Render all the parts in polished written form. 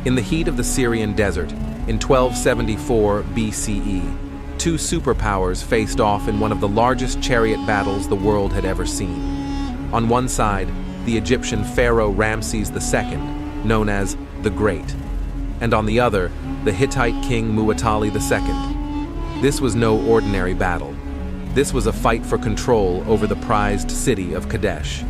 In the heat of the Syrian desert, in 1274 BCE, two superpowers faced off in one of the largest chariot battles the world had ever seen. On one side, the Egyptian pharaoh Ramses II, known as the Great, and on the other, the Hittite king Muwatalli II. This was no ordinary battle. This was a fight for control over the prized city of Kadesh.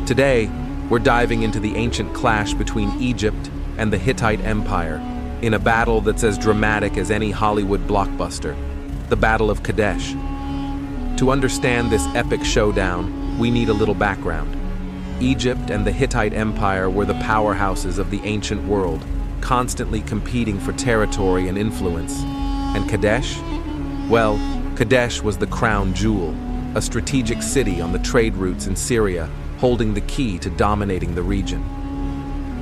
Today, we're diving into the ancient clash between Egypt and the Hittite Empire in a battle that's as dramatic as any Hollywood blockbuster, the Battle of Kadesh. To understand this epic showdown, we need a little background. Egypt and the Hittite Empire were the powerhouses of the ancient world, constantly competing for territory and influence. And Kadesh? Well, Kadesh was the crown jewel, a strategic city on the trade routes in Syria, holding the key to dominating the region.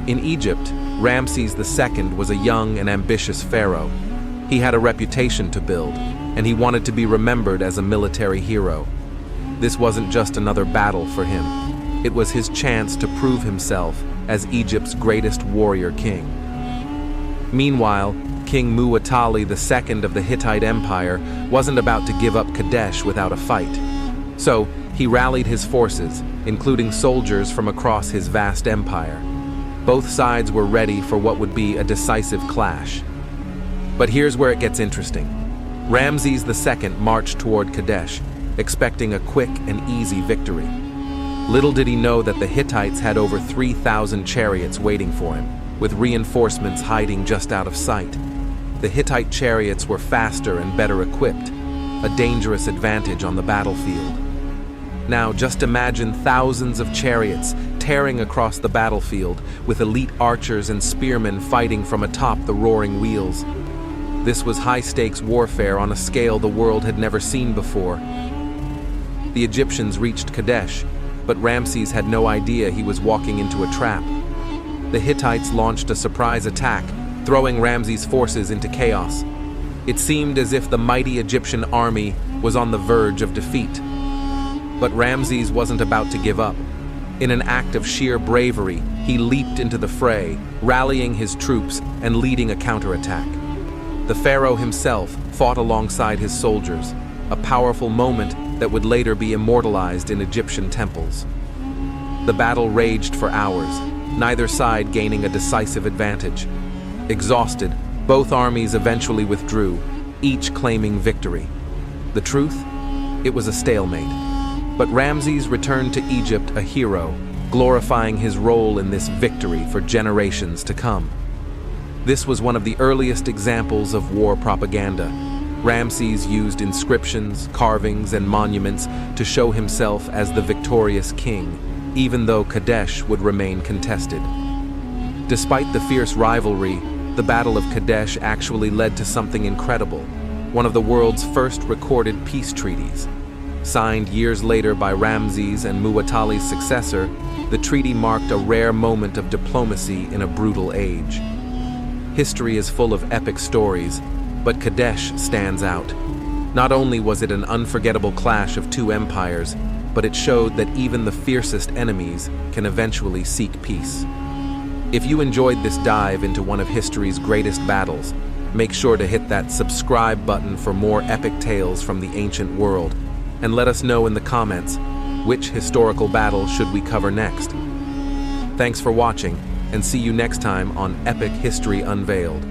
In Egypt, Ramses II was a young and ambitious pharaoh. He had a reputation to build, and he wanted to be remembered as a military hero. This wasn't just another battle for him. It was his chance to prove himself as Egypt's greatest warrior king. Meanwhile, King Muwatalli II of the Hittite Empire wasn't about to give up Kadesh without a fight. So, he rallied his forces, including soldiers from across his vast empire. Both sides were ready for what would be a decisive clash. But here's where it gets interesting. Ramses II marched toward Kadesh, expecting a quick and easy victory. Little did he know that the Hittites had over 3,000 chariots waiting for him, with reinforcements hiding just out of sight. The Hittite chariots were faster and better equipped, a dangerous advantage on the battlefield. Now, just imagine thousands of chariots tearing across the battlefield, with elite archers and spearmen fighting from atop the roaring wheels. This was high-stakes warfare on a scale the world had never seen before. The Egyptians reached Kadesh, but Ramses had no idea he was walking into a trap. The Hittites launched a surprise attack, throwing Ramses' forces into chaos. It seemed as if the mighty Egyptian army was on the verge of defeat. But Ramses wasn't about to give up. In an act of sheer bravery, he leaped into the fray, rallying his troops and leading a counterattack. The pharaoh himself fought alongside his soldiers, a powerful moment that would later be immortalized in Egyptian temples. The battle raged for hours, neither side gaining a decisive advantage. Exhausted, both armies eventually withdrew, each claiming victory. The truth? It was a stalemate. But Ramses returned to Egypt a hero, glorifying his role in this victory for generations to come. This was one of the earliest examples of war propaganda. Ramses used inscriptions, carvings, and monuments to show himself as the victorious king, even though Kadesh would remain contested. Despite the fierce rivalry, the Battle of Kadesh actually led to something incredible, one of the world's first recorded peace treaties. Signed years later by Ramses and Muwatalli's successor, the treaty marked a rare moment of diplomacy in a brutal age. History is full of epic stories, but Kadesh stands out. Not only was it an unforgettable clash of two empires, but it showed that even the fiercest enemies can eventually seek peace. If you enjoyed this dive into one of history's greatest battles, make sure to hit that subscribe button for more epic tales from the ancient world, and let us know in the comments, which historical battle should we cover next? Thanks for watching, and see you next time on Epic History Unveiled.